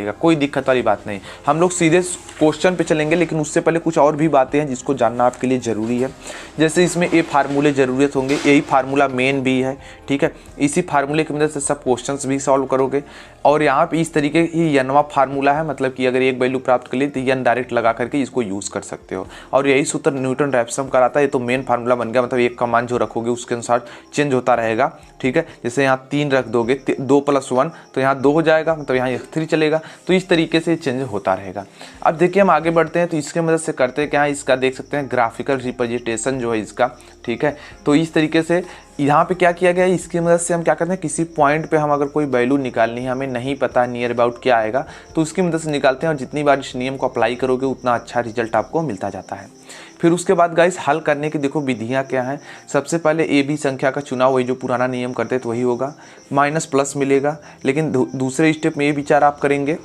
रहेगा, कोई दिक्कत वाली बात नहीं। हम लोग सीधे क्वेश्चन पे चलेंगे, लेकिन उससे पहले कुछ और भी बातें हैं जिसको जानना आपके लिए ज़रूरी है। जैसे इसमें ये फार्मूले ज़रूरत होंगे, यही फार्मूला मेन भी है, ठीक है। इसी फार्मूले की मदद से सब क्वेश्चंस भी सॉल्व करोगे। और यहाँ पे इस तरीके ही यनवा फार्मूला है, मतलब कि अगर एक वैल्यू प्राप्त कर लिए तो यन डायरेक्ट लगा करके इसको यूज़ कर सकते हो। और यही सूत्र न्यूटन रैप्सम कराता है। ये तो मेन फार्मूला बन गया, मतलब एक का मान जो रखोगे उसके अनुसार चेंज होता रहेगा, ठीक है। जैसे यहाँ 3 रख दोगे, 2 + 1 तो यहाँ 2 हो जाएगा, मतलब यहाँ 3 चलेगा, तो इस तरीके से चेंज होता रहेगा। अब देखिए हम आगे बढ़ते हैं, तो इसके मदद से करते हैं क्या है, इसका देख सकते हैं ग्राफिकल रिप्रेजेंटेशन जो है इसका, ठीक है। तो इस तरीके से यहाँ पे क्या किया गया है, इसकी मदद से हम क्या करते हैं, किसी पॉइंट पे हम अगर कोई वैल्यू निकालनी है, हमें नहीं पता नियर अबाउट क्या आएगा, तो उसकी मदद से निकालते हैं। और जितनी बार इस नियम को अप्लाई करोगे उतना अच्छा रिजल्ट आपको मिलता जाता है। फिर उसके बाद गाइस हल करने की देखो विधियाँ क्या हैं। सबसे पहले ए बी संख्या का चुनाव, वही जो पुराना नियम करते तो वही होगा, माइनस प्लस मिलेगा। लेकिन दूसरे स्टेप में ये विचार आप करेंगे,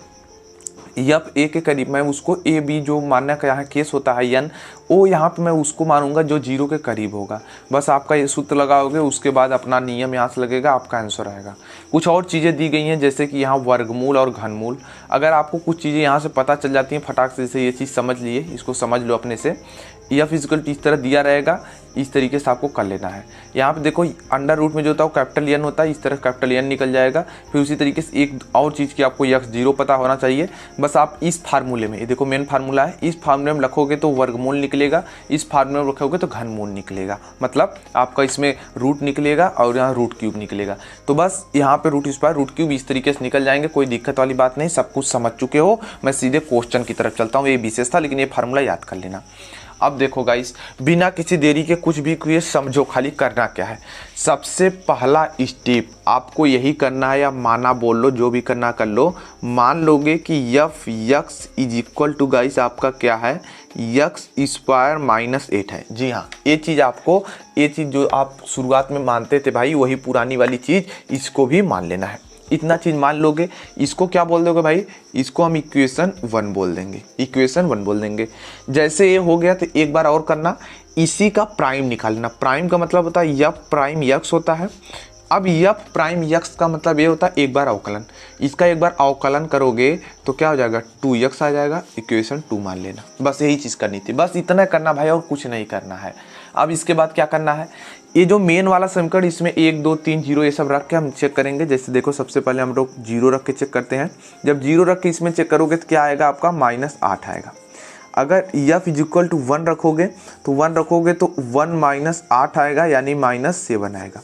यफ ए के करीब मैं उसको ए बी जो मानने का यहाँ केस होता है यन, ओ यहाँ पे मैं उसको मानूंगा जो 0 के करीब होगा। बस आपका ये सूत्र लगाओगे, उसके बाद अपना नियम यहाँ से लगेगा, आपका आंसर आएगा। कुछ और चीज़ें दी गई हैं, जैसे कि यहाँ वर्गमूल और घनमूल। अगर आपको कुछ चीज़ें यहाँ से पता चल जाती हैं फटाक से, जैसे ये चीज़ समझ लिए, इसको समझ लो अपने से। एफ इक्वल इस तरह दिया रहेगा, इस तरीके से आपको कर लेना है। यहाँ पे देखो अंडर रूट में जो होता है वो कैपिटल एन होता है, इस तरह कैपिटल एन निकल जाएगा। फिर उसी तरीके से एक और चीज़ की आपको यक्स 0 पता होना चाहिए। बस आप इस फार्मूले में, ये देखो मेन फार्मूला है, इस फार्मूले में रखोगे तो वर्गमूल निकलेगा, इस फार्मूले में रखोगे तो घनमूल निकलेगा। मतलब आपका इसमें रूट निकलेगा और यहाँ रूट क्यूब निकलेगा। तो बस यहाँ पे रूट स्क्वायर रूट क्यूब इस तरीके से निकल जाएंगे, कोई दिक्कत वाली बात नहीं, सब कुछ समझ चुके हो। मैं सीधे क्वेश्चन की तरफ चलता हूँ, ये विशेष था, लेकिन ये फार्मूला याद कर लेना। अब देखो गाइस, बिना किसी देरी के कुछ भी क्रिए समझो, खाली करना क्या है। सबसे पहला स्टेप आपको यही करना है, या माना बोल लो, जो भी करना कर लो। मान लोगे कि यफ यक्स इज इक्वल टू गाइस आपका क्या है, यक्स स्क्वायर -8 है। जी हाँ, ये चीज़ आपको, ये चीज़ जो आप शुरुआत में मानते थे भाई, वही पुरानी वाली चीज़, इसको भी मान लेना है। इतना चीज़ मान लोगे, इसको क्या बोल दोगे भाई, इसको हम इक्वेशन 1 बोल देंगे, इक्वेशन 1 बोल देंगे। जैसे ये हो गया तो एक बार और करना, इसी का प्राइम निकालना। प्राइम का मतलब होता है यफ प्राइम यक्स होता है। अब यफ प्राइम यक्स का मतलब ये होता है एक बार अवकलन। इसका एक बार अवकलन करोगे तो क्या हो जाएगा, 2x आ जाएगा, इक्वेशन 2 मान लेना। बस यही चीज़ करनी थी, बस इतना करना भाई, और कुछ नहीं करना है। अब इसके बाद क्या करना है, ये जो मेन वाला समीकरण, इसमें 1 2 3 0 ये सब रख के हम चेक करेंगे। जैसे देखो सबसे पहले हम लोग 0 रख के चेक करते हैं। जब 0 रख के इसमें चेक करोगे तो क्या आएगा आपका, -8 आएगा। अगर यफ इज इक्वल टू 1 रखोगे तो 1 रखोगे तो 1 - 8 आएगा, यानी -7 आएगा।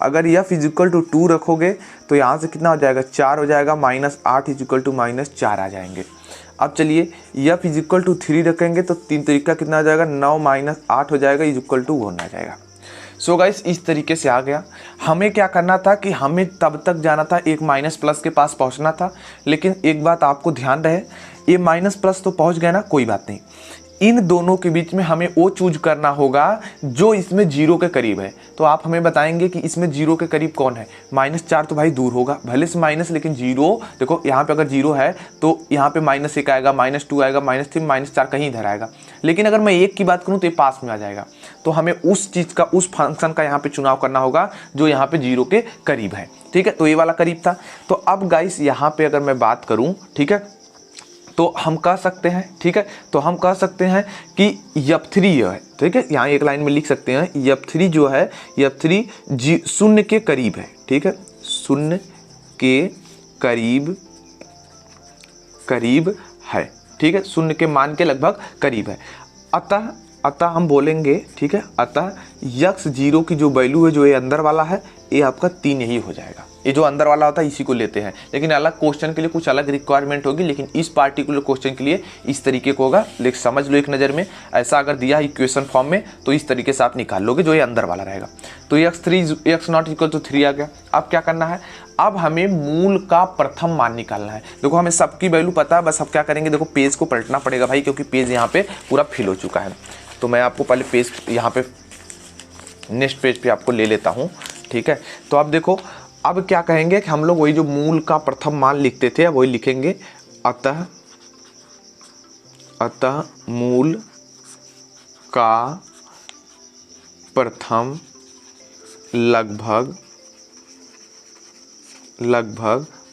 अगर यफ इज इक्वल टू 2 रखोगे तो यहाँ से कितना हो जाएगा, 4 हो जाएगा, -8 इज इक्वल टू -4 आ जाएंगे। अब चलिए यफ इज इक्वल टू 3 रखेंगे तो 3 तरीका कितना आ जाएगा, 9 - 8 हो जाएगा, इज इक्वल टू 1 आ जाएगा। सो गाइस इस तरीके से आ गया। हमें क्या करना था कि हमें तब तक जाना था, एक माइनस प्लस के पास पहुंचना था। लेकिन एक बात आपको ध्यान रहे, ये माइनस प्लस तो पहुंच गए ना, कोई बात नहीं, इन दोनों के बीच में हमें वो चूज करना होगा जो इसमें 0 के करीब है। तो आप हमें बताएंगे कि इसमें 0 के करीब कौन है। -4 तो भाई दूर होगा, भले से माइनस, लेकिन 0 देखो यहाँ पे अगर 0 है तो यहाँ पे -1 आएगा, -2 आएगा, -3 -4 कहीं इधर आएगा। लेकिन अगर मैं 1 की बात करूँ तो ये पास में आ जाएगा। तो हमें उस चीज़ का, उस फंक्शन का यहाँ पे चुनाव करना होगा जो यहाँ पे 0 के करीब है, ठीक है। तो ये वाला करीब था। तो अब गाइस यहाँ पे अगर मैं बात करूँ, ठीक है, तो हम कह सकते हैं, ठीक है, तो हम कह सकते हैं कि F3 है, ठीक है, यहाँ एक लाइन में लिख सकते हैं F3 जो है, F3 0 के करीब है, ठीक है, 0 के करीब है, ठीक है, 0 के मान के लगभग करीब है। अतः हम बोलेंगे, ठीक है, अतः यक्स 0 की जो वैल्यू है, जो ये अंदर वाला है, ये आपका 3 यही हो जाएगा। ये जो अंदर वाला होता है इसी को लेते हैं, लेकिन अलग क्वेश्चन के लिए कुछ अलग रिक्वायरमेंट होगी, लेकिन इस पार्टिकुलर क्वेश्चन के लिए इस तरीके को होगा। लेकिन समझ लो एक नज़र में, ऐसा अगर दिया है इक्वेशन फॉर्म में तो इस तरीके से आप निकाल लोगे जो ये अंदर वाला रहेगा। तो x नॉट इक्वल टू 3 आ गया। अब क्या करना है, अब हमें मूल का प्रथम मान निकालना है। देखो हमें सबकी वैल्यू पता है, बस अब क्या करेंगे, देखो पेज को पलटना पड़ेगा भाई, क्योंकि पेज यहाँ पे पूरा फिल हो चुका है। तो मैं आपको पहले पेज यहाँ पे नेक्स्ट पेज पे आपको ले लेता हूँ, ठीक है। तो अब देखो, अब क्या कहेंगे कि हम लोग वही जो मूल का प्रथम मान लिखते थे वही लिखेंगे, अतः मूल का प्रथम लगभग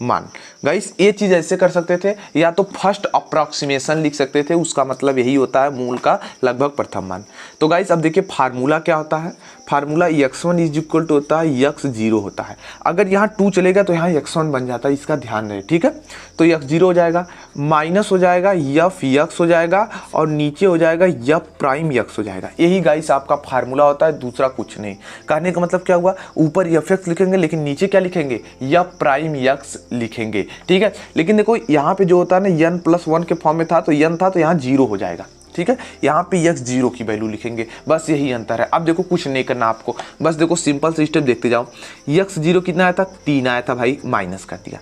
मान। गाइस ये चीज़ ऐसे कर सकते थे, या तो फर्स्ट अप्रॉक्सीमेशन लिख सकते थे, उसका मतलब यही होता है मूल का लगभग प्रथम मान। तो गाइस अब देखिए फार्मूला क्या होता है, formula x1 is equal to होता है x0 होता है। अगर यहाँ 2 चलेगा तो यहाँ x1 बन जाता है, इसका ध्यान रहे, ठीक है। तो x0 हो जाएगा, माइनस हो जाएगा f(x) हो जाएगा, और नीचे हो जाएगा f'(x) हो जाएगा। यही गाइस आपका फार्मूला होता है, दूसरा कुछ नहीं। कहने का मतलब क्या हुआ, ऊपर f(x) लिखेंगे लेकिन नीचे क्या लिखेंगे, f'(x) लिखेंगे, ठीक है। लेकिन देखो यहाँ पे जो होता है ना n+1 के फॉर्म में था, तो n था तो यहाँ 0 हो जाएगा, ठीक है। यहाँ पे x0 की वैल्यू लिखेंगे, बस यही अंतर है। अब देखो कुछ नहीं करना आपको, बस देखो सिंपल से स्टेप देखते जाओ। x0 कितना आया था, 3 आया था भाई, माइनस कर दिया।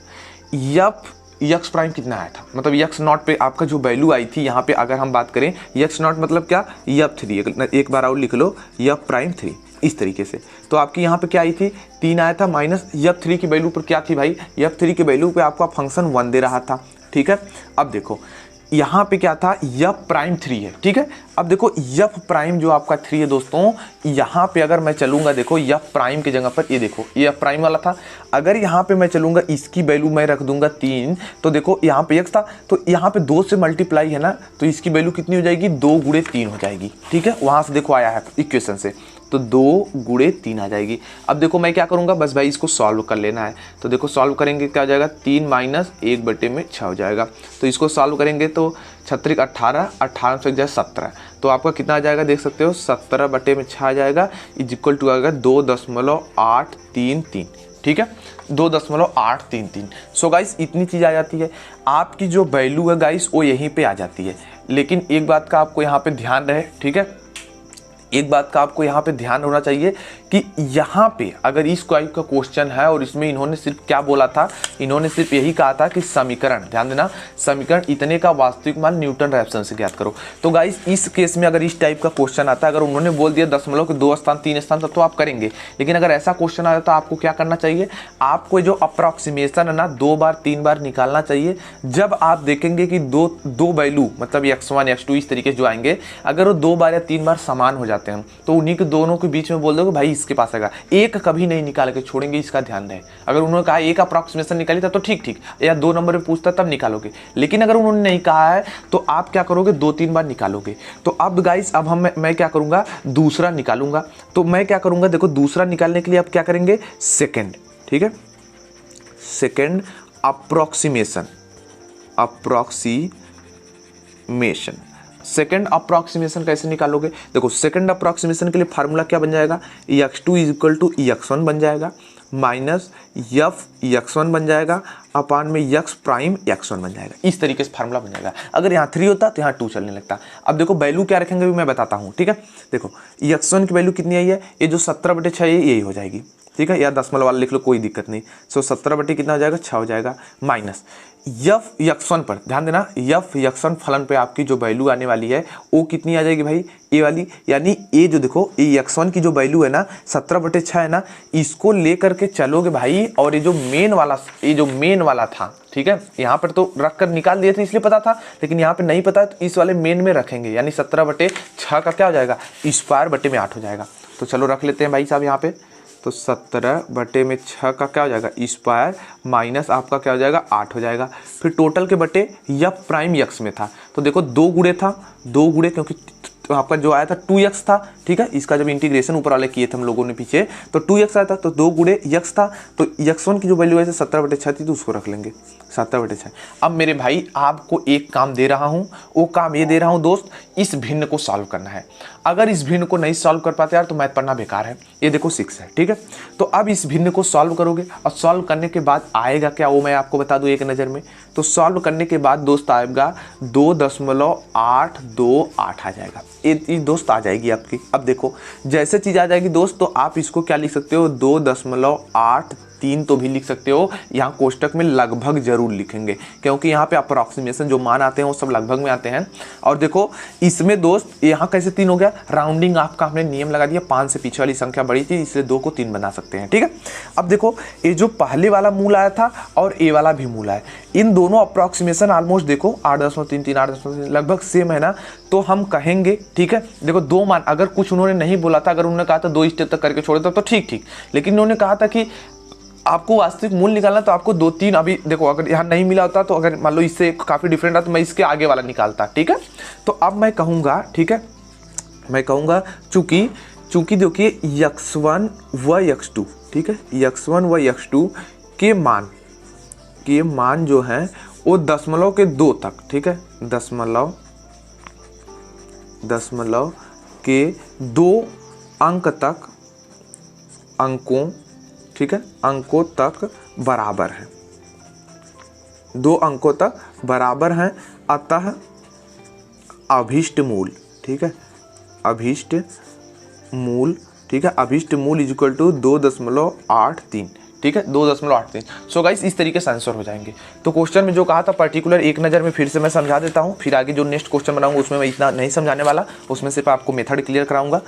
x' कितना आया था, मतलब x0 पे आपका जो वैल्यू आई थी, यहाँ पे अगर हम बात करें x0 मतलब क्या, f3, एक बार और लिख लो f'3, इस तरीके से। तो आपकी यहाँ पे क्या आई थी, 3 आया था, माइनस f3 की वैल्यू पर क्या थी भाई, f3 की वैल्यू पे आपका फंक्शन 1 दे रहा था, ठीक है। अब देखो यहाँ पे क्या था, f'3 है, ठीक है। अब देखो f' जो आपका 3 है दोस्तों, यहाँ पे अगर मैं चलूंगा, देखो f' की जगह पर ये देखो ये f' वाला था, अगर यहाँ पे मैं चलूंगा, इसकी वैल्यू मैं रख दूंगा 3, तो देखो यहाँ पे x था, तो यहाँ पे 2 से मल्टीप्लाई है ना, तो इसकी वैल्यू कितनी हो जाएगी, 2 गुणे 3 हो जाएगी, ठीक है। वहां से देखो आया है इक्वेशन से, तो 2 गुणे 3 आ जाएगी। अब देखो मैं क्या करूंगा, बस भाई इसको सॉल्व कर लेना है। तो देखो सॉल्व करेंगे क्या हो जाएगा, 3 माइनस 1/6 हो जाएगा। तो इसको सॉल्व करेंगे तो 36 18, 18 से जाए 17, तो आपका कितना आ जाएगा देख सकते हो, 17/6 आ जाएगा, इज इक्वल टू आएगा 2.833, ठीक है, 2.833। सो गाइस इतनी चीज़ आ जाती है, आपकी जो वैल्यू है गाइस वो यहीं पे आ जाती है। लेकिन एक बात का आपको यहाँ पे ध्यान रहे, ठीक है, एक बात का आपको यहाँ पे ध्यान होना चाहिए कि यहाँ पे अगर इस टाइप का क्वेश्चन है और इसमें इन्होंने सिर्फ क्या बोला था, इन्होंने सिर्फ यही कहा था कि समीकरण, ध्यान देना, समीकरण इतने का वास्तविक मान न्यूटन रैप्सन से ज्ञात करो। तो गाइस इस केस में अगर इस टाइप का क्वेश्चन आता है, अगर उन्होंने बोल दिया दशमलव के 2 स्थान 3 स्थान, तब तो आप करेंगे। लेकिन अगर ऐसा क्वेश्चन आता है तो आपको क्या करना चाहिए, आपको जो अप्रॉक्सीमेशन है ना 2 बार 3 बार निकालना चाहिए। जब आप देखेंगे कि दो वैल्यू मतलब x1 x2 इस तरीके से जो आएंगे, अगर वो 2 बार या 3 बार समान हो जाते हैं, तो उन्हीं के दोनों के बीच में बोल दो भाई इसके पास आएगा, एक कभी नहीं निकाल के छोड़ेंगे, इसका ध्यान रहे। अगर उन्होंने कहा एक अप्रॉक्सीमेशन निकाली था तो ठीक, या 2 नंबर पे पूछता तब निकालोगे। लेकिन अगर उन्होंने नहीं कहा है तो आप क्या करोगे, 2-3 बार निकालोगे। तो अब गाइस अब मैं क्या करूंगा, दूसरा निकालूंगा। तो मैं क्या करूंगा, देखो दूसरा निकालने के लिए आप क्या करेंगे, सेकेंड, ठीक है, सेकेंड अप्रॉक्सीमेशन, सेकेंड अप्रॉक्सीमेशन कैसे निकालोगे, देखो सेकेंड अप्रॉक्सीमेशन के लिए फार्मूला क्या बन जाएगा, x2 is equal to x1 बन जाएगा, माइनस f(x1) बन जाएगा, अपान में x'(x1) बन जाएगा। इस तरीके से फार्मूला बन जाएगा। अगर यहाँ 3 होता तो यहाँ 2 चलने लगता। अब देखो वैल्यू क्या रखेंगे भी मैं बताता हूँ, ठीक है। देखो x1 की वैल्यू कितनी आई है, ये जो 17/6 यही हो जाएगी, ठीक है, या दशमलव वाला लिख लो कोई दिक्कत नहीं। सो 17 कितना हो जाएगा, 6 हो जाएगा, माइनस f(x1) पर ध्यान देना, f(x1) फलन पे आपकी जो वैल्यू आने वाली है वो कितनी आ जाएगी भाई, ये वाली, यानी ये जो देखो ये x1 की जो वैल्यू है ना 17/6 है ना, इसको लेकर के चलोगे भाई। और ये जो मेन वाला था, ठीक है, यहाँ पर तो रख कर निकाल दिए थे इसलिए पता था, लेकिन यहाँ पे नहीं पता है तो इस वाले मेन में रखेंगे, यानी 17/6 का क्या हो जाएगा, (8 हो जाएगा। तो चलो रख लेते हैं भाई साहब यहाँ पे। तो 17/6 का क्या हो जाएगा, स्क्वायर माइनस आपका क्या हो जाएगा, 8 हो जाएगा। फिर टोटल के बटे f'(x) में था, तो देखो 2 गुणे था, 2 गुणे क्योंकि तो आपका जो आया था 2x था, ठीक है, इसका जब इंटीग्रेशन ऊपर वाले किए थे हम लोगों ने पीछे, तो 2x आया था, तो 2 गुणे x था, तो x1 की जो वैल्यू है 17/6 थी, तो उसको रख लेंगे 17/6। अब मेरे भाई आपको एक काम दे रहा हूँ, वो काम ये दे रहा हूँ दोस्त, इस भिन्न को सॉल्व करना है। अगर इस भिन्न को नहीं सॉल्व कर पाते यार तो मैथ पढ़ना बेकार है। ये देखो 6 है, ठीक है। तो अब इस भिन्न को सॉल्व करोगे और सॉल्व करने के बाद आएगा क्या, वो मैं आपको बता दूं एक नज़र में। तो सॉल्व करने के बाद दोस्त आएगा 2.828 आ जाएगा, ये दोस्त आ जाएगी आपकी। अब देखो जैसे चीज़ आ जाएगी दोस्त, तो आप इसको क्या लिख सकते हो, 2.83 तो भी लिख सकते हो। यहाँ कोष्टक में लगभग जरूर लिखेंगे, क्योंकि यहाँ पे अप्रॉक्सीमेशन जो मान आते हैं वो सब लगभग में आते हैं। और देखो इसमें दोस्त यहाँ कैसे 3 हो गया, राउंडिंग आपका हमने नियम लगा दिया, 5 से पीछे वाली संख्या बड़ी थी इसलिए 2 को 3 बना सकते हैं, ठीक है। अब देखो ये जो पहले वाला मूल आया था और ये वाला भी मूल है, इन दोनों अप्रॉक्सीमेशन ऑलमोस्ट देखो 8.33 8.3 लगभग सेम है ना। तो हम कहेंगे, ठीक है, देखो 2 मान, अगर कुछ उन्होंने नहीं बोला था, अगर उन्होंने कहा था 2 स्टेप तक करके छोड़े तो ठीक, लेकिन उन्होंने कहा था कि आपको वास्तविक मूल निकालना तो आपको 2 3 अभी देखो, अगर यहाँ नहीं मिला होता तो अगर मान लो इससे काफ़ी डिफरेंट था तो मैं इसके आगे वाला निकालता, ठीक है। तो अब मैं कहूँगा, ठीक है, मैं कहूँगा चूँकि देखिए x1 व x2, ठीक है, x1 व x2 के मान जो हैं वो दशमलव के 2 तक, ठीक है, दशमलव के 2 अंक तक अंकों, ठीक है, अंकों तक बराबर है, 2 अंकों तक बराबर हैं, अतः अभीष्ट मूल, ठीक है, अभीष्ट मूल, ठीक है, अभीष्ट मूल इज इक्वल टू 2.83, ठीक है, 2.83। सो गाइस इस तरीके से आंसर हो जाएंगे। तो क्वेश्चन में जो कहा था पर्टिकुलर एक नज़र में फिर से मैं समझा देता हूँ, फिर आगे जो नेक्स्ट क्वेश्चन बनाऊंगा उसमें मैं इतना नहीं समझाने वाला, उसमें सिर्फ आपको मेथड क्लियर कराऊंगा।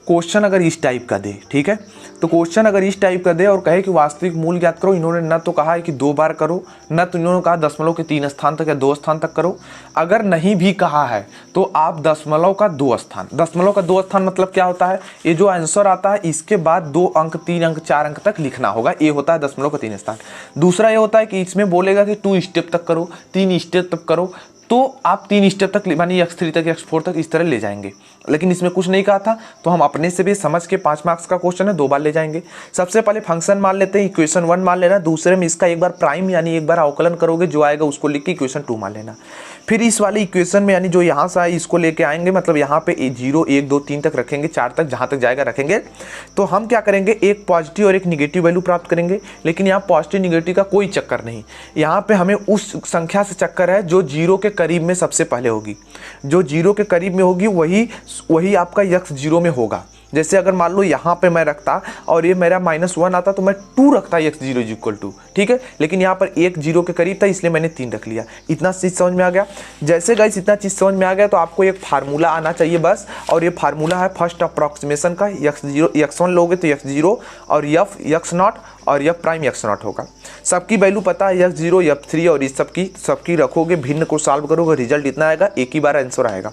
क्वेश्चन अगर इस टाइप का दे, ठीक है, तो क्वेश्चन अगर इस टाइप का दे और कहे कि वास्तविक मूल ज्ञात करो, इन्होंने न तो कहा है कि 2 बार करो, न तो इन्होंने कहा दशमलव के 3 स्थान तक या 2 स्थान तक करो। अगर नहीं भी कहा है तो आप दशमलव का 2 स्थान, दशमलव का 2 स्थान मतलब क्या होता है, ये जो आंसर आता है इसके बाद 2 अंक 3 अंक 4 अंक तक लिखना होगा, ये होता है दशमलव का 3 स्थान। दूसरा ये होता है कि इसमें बोलेगा कि 2 स्टेप तक करो, 3 स्टेप तक करो, तो आप 3 स्टेप तक मानिए x3 तक x4 तक इस तरह ले जाएंगे। लेकिन इसमें कुछ नहीं कहा था तो हम अपने से भी समझ के 5 मार्क्स का क्वेश्चन है 2 बार ले जाएंगे। सबसे पहले फंक्शन मान लेते हैं, इक्वेशन 1 मान लेना, दूसरे में इसका एक बार प्राइम यानी एक बार अवकलन करोगे, जो आएगा उसको लिख के इक्वेशन 2 मान लेना। फिर इस वाले इक्वेशन में यानी जो यहाँ से आए इसको लेके आएंगे, मतलब यहाँ पे 0 1 2 3 तक रखेंगे, 4 तक जहाँ तक जाएगा रखेंगे। तो हम क्या करेंगे, एक पॉजिटिव और एक निगेटिव वैल्यू प्राप्त करेंगे। लेकिन यहाँ पॉजिटिव निगेटिव का कोई चक्कर नहीं, यहाँ पे हमें उस संख्या से चक्कर है जो 0 के करीब में सबसे पहले होगी, जो 0 के करीब में होगी वही आपका x0 में होगा। जैसे अगर मान लो यहाँ पे मैं रखता और ये मेरा -1 आता तो मैं 2 रखता x0 इज इक्वल टू, ठीक है, लेकिन यहाँ पर 1 0 के करीब था इसलिए मैंने 3 रख लिया। इतना चीज़ समझ में आ गया। जैसे गाइस इतना चीज़ समझ में आ गया तो आपको एक फार्मूला आना चाहिए बस, और ये फार्मूला है फर्स्ट अप्रॉक्सीमेशन का। x1 लोगे तो x0 और x0 और f' x0 होगा। सबकी वैल्यू पता है f0 f3 और इस सबकी रखोगे, भिन्न को सॉल्व करोगे, रिजल्ट इतना आएगा, एक ही बार आंसर आएगा।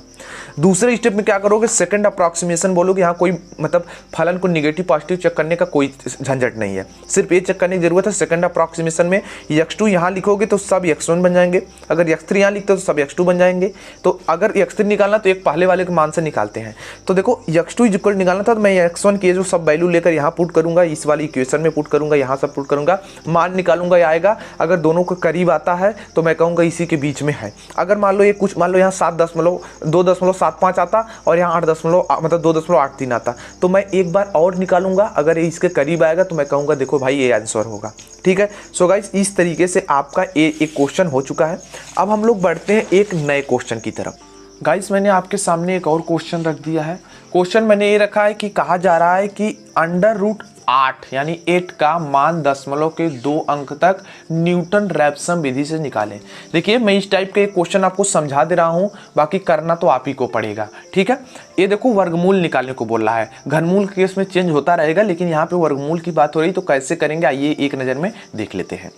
दूसरे स्टेप में क्या करोगे, सेकंड अप्रॉक्सीमेशन बोलोगे। यहाँ कोई मतलब फलन को निगेटिव पॉजिटिव चेक करने का कोई झंझट नहीं है, सिर्फ ये चेक करने की जरूरत है। सेकंड अप्रॉक्सीमेशन में x2 यहाँ लिखोगे तो सब x1 बन जाएंगे, अगर x3 यहाँ लिखते हो तो सब x2 बन जाएंगे। तो अगर x3 निकालना तो एक पहले वाले के मान से निकालते हैं। तो देखो x2 इज इक्वल निकालना था तो मैं x1 की जो सब वैल्यू लेकर यहाँ पुट करूंगा, इस वाली इक्वेशन में पुट करूंगा, यहाँ सब पुट करूंगा, मान निकालूंगा, ये आएगा। अगर दोनों के करीब आता है तो मैं कहूँगा इसी के बीच में है। अगर मान लो ये कुछ मान लो यहाँ 2.75 आता और यहाँ 2.83 आता तो मैं एक बार और निकालूंगा, अगर ये इसके करीब आएगा तो मैं कहूँगा देखो भाई ये आंसर होगा, ठीक है। सो गाइस इस तरीके से आपका एक क्वेश्चन हो चुका है। अब हम लोग बढ़ते हैं एक नए क्वेश्चन की तरफ। गाइस मैंने आपके सामने एक और क्वेश्चन रख दिया है। क्वेश्चन मैंने ये रखा है कि कहा जा रहा है कि √8 यानी 8 का मान दशमलव के 2 अंक तक न्यूटन रैप्सन विधि से निकालें। देखिए मैं इस टाइप के क्वेश्चन आपको समझा दे रहा हूँ, बाकी करना तो आप ही को पड़ेगा, ठीक है। ये देखो वर्गमूल निकालने को बोल रहा है, घनमूल के केस में चेंज होता रहेगा, लेकिन यहाँ पे वर्गमूल की बात हो रही तो कैसे करेंगे आइए एक नज़र में देख लेते हैं।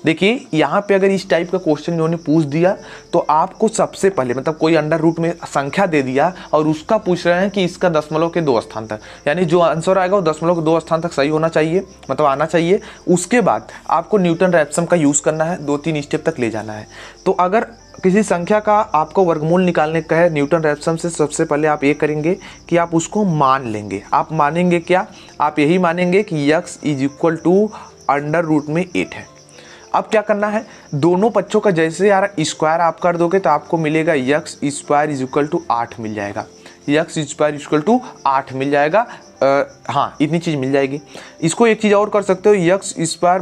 देखिए यहाँ पे अगर इस टाइप का क्वेश्चन इन्होंने पूछ दिया तो आपको सबसे पहले मतलब कोई √ में संख्या दे दिया और उसका पूछ रहे हैं कि इसका दशमलव के 2 स्थान तक, यानी जो आंसर आएगा वो दशमलव के 2 स्थान तक सही होना चाहिए, मतलब आना चाहिए। उसके बाद आपको न्यूटन रैप्सन का यूज़ करना है, 2-3 स्टेप तक ले जाना है। तो अगर किसी संख्या का आपको वर्गमूल निकालने का है न्यूटन रैप्सन से, सबसे पहले आप ये करेंगे कि आप उसको मान लेंगे। आप मानेंगे क्या, आप यही मानेंगे कि x इज इक्वल टू √ में 8 है। अब क्या करना है, दोनों पक्षों का जैसे यार स्क्वायर आप कर दोगे तो आपको मिलेगा x² इज इक्वल टू 8 मिल जाएगा, x² इज इक्वल टू 8 मिल जाएगा। हाँ इतनी चीज़ मिल जाएगी। इसको एक चीज़ और कर सकते हो, x²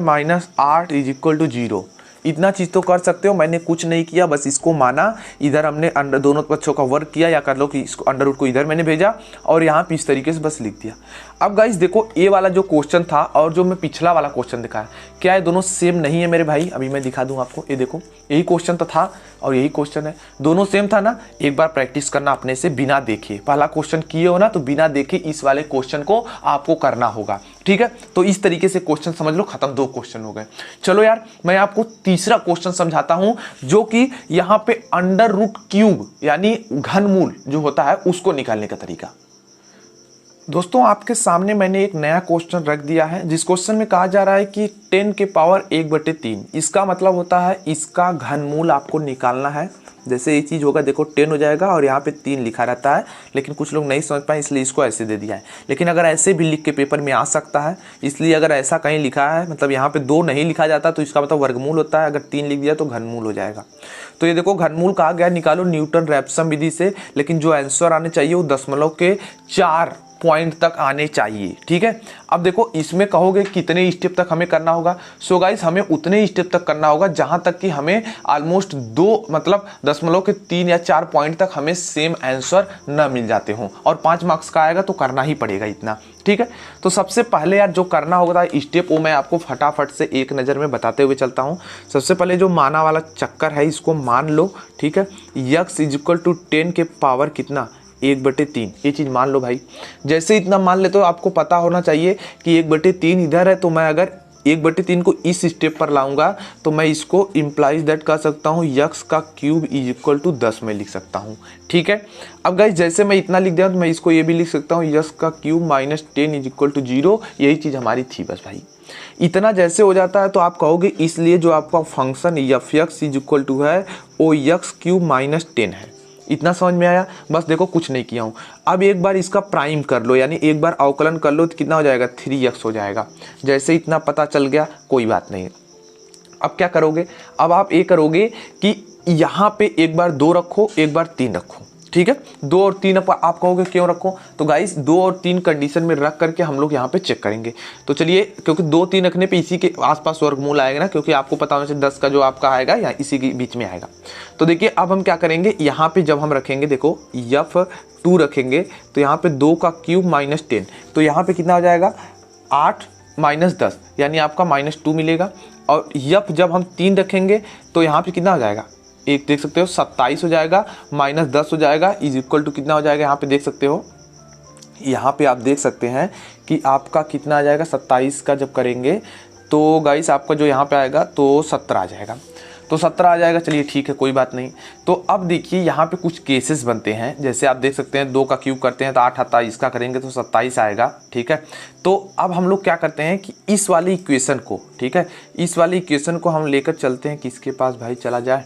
- 8 इज इक्वल टू 0। इतना चीज़ तो कर सकते हो, मैंने कुछ नहीं किया, बस इसको माना, इधर हमने दोनों पक्षों का वर्ग किया, या कर लो कि इसको √ को इधर मैंने भेजा और यहाँ पे इस तरीके से बस लिख दिया। अब गाइस देखो ये वाला जो क्वेश्चन था और जो मैं पिछला वाला क्वेश्चन दिखाया, क्या ये दोनों सेम नहीं है मेरे भाई? अभी मैं दिखा दूँ आपको। ये देखो यही क्वेश्चन तो था और यही क्वेश्चन है, दोनों सेम था ना। एक बार प्रैक्टिस करना अपने से बिना देखे, पहला क्वेश्चन किए हो ना तो बिना देखे इस वाले क्वेश्चन को आपको करना होगा, ठीक है। तो इस तरीके से क्वेश्चन समझ लो, खत्म, 2 क्वेश्चन हो गए। चलो यार मैं आपको तीसरा क्वेश्चन समझाता हूं, जो कि यहाँ पे √³ यानी घनमूल जो होता है उसको निकालने का तरीका। दोस्तों आपके सामने मैंने एक नया क्वेश्चन रख दिया है, जिस क्वेश्चन में कहा जा रहा है कि 10 के पावर 1/3, इसका मतलब होता है इसका घनमूल आपको निकालना है। जैसे ये चीज़ होगा, देखो 10 हो जाएगा और यहाँ पे 3 लिखा रहता है, लेकिन कुछ लोग नहीं समझ पाए इसलिए इसको ऐसे दे दिया है। लेकिन अगर ऐसे भी लिख के पेपर में आ सकता है, इसलिए अगर ऐसा कहीं लिखा है, मतलब यहाँ पे 2 नहीं लिखा जाता तो इसका मतलब वर्गमूल होता है, अगर 3 लिख दिया तो घनमूल हो जाएगा। तो ये देखो घनमूल कहा गया निकालो न्यूटन रैप्सन विधि से, लेकिन जो आंसर आने चाहिए वो 0.4 पॉइंट तक आने चाहिए। ठीक है, अब देखो इसमें कहोगे कितने स्टेप तक हमें करना होगा। सो गाइस हमें उतने स्टेप तक करना होगा जहां तक कि हमें ऑलमोस्ट 2 मतलब 0.3 या 4 पॉइंट तक हमें सेम आंसर न मिल जाते हों, और 5 मार्क्स का आएगा तो करना ही पड़ेगा इतना। ठीक है, तो सबसे पहले यार जो करना होगा स्टेप वो मैं आपको फटाफट से एक नज़र में बताते हुए चलता हूँ। सबसे पहले जो माना वाला चक्कर है इसको मान लो। ठीक है, x = 10 के पावर कितना 1/3, ये चीज़ मान लो भाई। जैसे इतना मान ले तो आपको पता होना चाहिए कि 1/3 इधर है, तो मैं अगर 1/3 को इस स्टेप पर लाऊंगा तो मैं इसको इम्प्लाइज दैट कर सकता हूँ x³ = 10 में लिख सकता हूँ। ठीक है, अब गाइस जैसे मैं इतना लिख दिया तो मैं इसको ये भी लिख सकता हूँ x³ - 10 = 0। यही चीज़ हमारी थी बस भाई। इतना जैसे हो जाता है तो आप कहोगे इसलिए जो आपका फंक्शन f(x) है वो x³ - 10 है। इतना समझ में आया? बस देखो कुछ नहीं किया हूँ। अब एक बार इसका प्राइम कर लो, यानी एक बार अवकलन कर लो तो कितना हो जाएगा 3x हो जाएगा। जैसे इतना पता चल गया कोई बात नहीं। अब क्या करोगे, अब आप ये करोगे कि यहाँ पे एक बार 2 रखो, एक बार 3 रखो। ठीक है, 2 और 3 आप कहोगे क्यों रखो, तो गाइस 2 और 3 कंडीशन में रख करके हम लोग यहाँ पे चेक करेंगे। तो चलिए, क्योंकि 2 3 रखने पे इसी के आसपास वर्गमूल आएगा ना, क्योंकि आपको पता होना चाहिए 10 का जो आपका आएगा या इसी के बीच में आएगा। तो देखिए अब हम क्या करेंगे, यहाँ पे जब हम रखेंगे देखो f2 रखेंगे तो यहाँ पे 2³ - 10, तो यहाँ पे कितना हो जाएगा 8 - 10, यानी आपका -2 मिलेगा। और जब हम 3 रखेंगे तो यहाँ पे कितना हो जाएगा, एक देख सकते हो 27 हो जाएगा, -10 हो जाएगा, = कितना हो जाएगा, यहाँ पे देख सकते हो, यहाँ पे आप देख सकते हैं कि आपका कितना आ जाएगा 27 का जब करेंगे तो गाइस आपका जो यहाँ पे आएगा तो 17 आ जाएगा। तो 17 आ जाएगा, चलिए ठीक है कोई बात नहीं। तो अब देखिए यहाँ पे कुछ केसेस बनते हैं, जैसे आप देख सकते हैं 2 का क्यूब करते हैं तो 8 आता है, इसका करेंगे तो 27 आएगा। ठीक है, तो अब हम लोग क्या करते हैं कि इस वाली इक्वेशन को, ठीक है, इस वाली इक्वेशन को हम लेकर चलते हैं, किसके पास भाई चला जाए।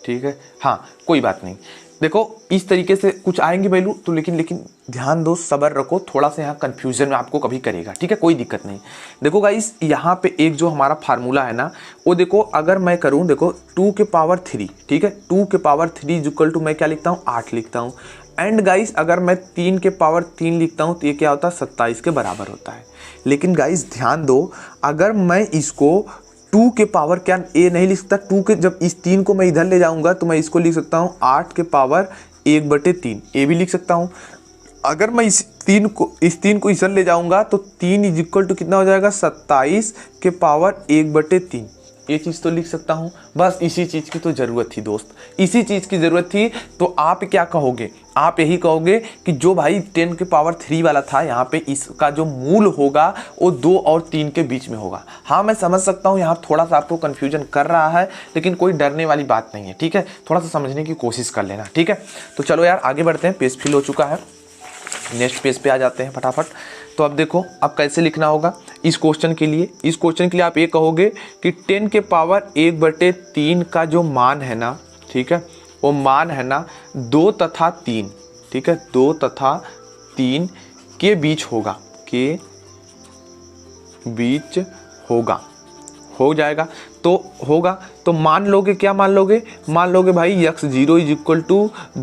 ठीक है, हाँ कोई बात नहीं। देखो इस तरीके से कुछ आएंगे वैल्यू तो, लेकिन ध्यान दो, सब्र रखो, थोड़ा सा यहाँ कंफ्यूजन में आपको कभी करेगा। ठीक है, कोई दिक्कत नहीं। देखो गाइस यहाँ पे एक जो हमारा फार्मूला है ना, वो देखो अगर मैं करूँ, देखो 2 के पावर 3, ठीक है, 2 के पावर 3 = मैं क्या लिखता हूँ 8 लिखता हूँ। एंड गाइस अगर मैं 3 के पावर 3 लिखता हूँ तो ये क्या होता है 27 के बराबर होता है। लेकिन गाइस ध्यान दो, अगर मैं इसको 2 के पावर क्या ए नहीं लिख सकता, 2 के जब इस 3 को मैं इधर ले जाऊंगा तो मैं इसको लिख सकता हूँ 8 के पावर 1/3, ए भी लिख सकता हूँ। अगर मैं इस 3 को इधर ले जाऊंगा तो 3 = कितना हो जाएगा 27 के पावर 1/3, ये चीज़ तो लिख सकता हूँ। बस इसी चीज़ की तो ज़रूरत थी दोस्त, इसी चीज़ की ज़रूरत थी। तो आप क्या कहोगे, आप यही कहोगे कि जो भाई 10 के पावर 3 वाला था, यहाँ पे इसका जो मूल होगा वो 2 और 3 के बीच में होगा। हाँ मैं समझ सकता हूँ यहाँ थोड़ा सा आपको कन्फ्यूजन कर रहा है, लेकिन कोई डरने वाली बात नहीं है। ठीक है, थोड़ा सा समझने की कोशिश कर लेना। ठीक है, तो चलो यार आगे बढ़ते हैं, पेज फिल हो चुका है, नेक्स्ट पेज पे आ जाते हैं फटाफट। तो अब देखो अब कैसे लिखना होगा इस क्वेश्चन के लिए। इस क्वेश्चन के लिए आप ये कहोगे कि 10 के पावर 1/3 का जो मान है ना, ठीक है, वो मान है ना 2 तथा 3, ठीक है, 2 तथा 3 के बीच होगा, के बीच होगा, हो जाएगा। तो होगा तो मान लोगे, क्या मान लोगे, मान लोगे भाई x0 =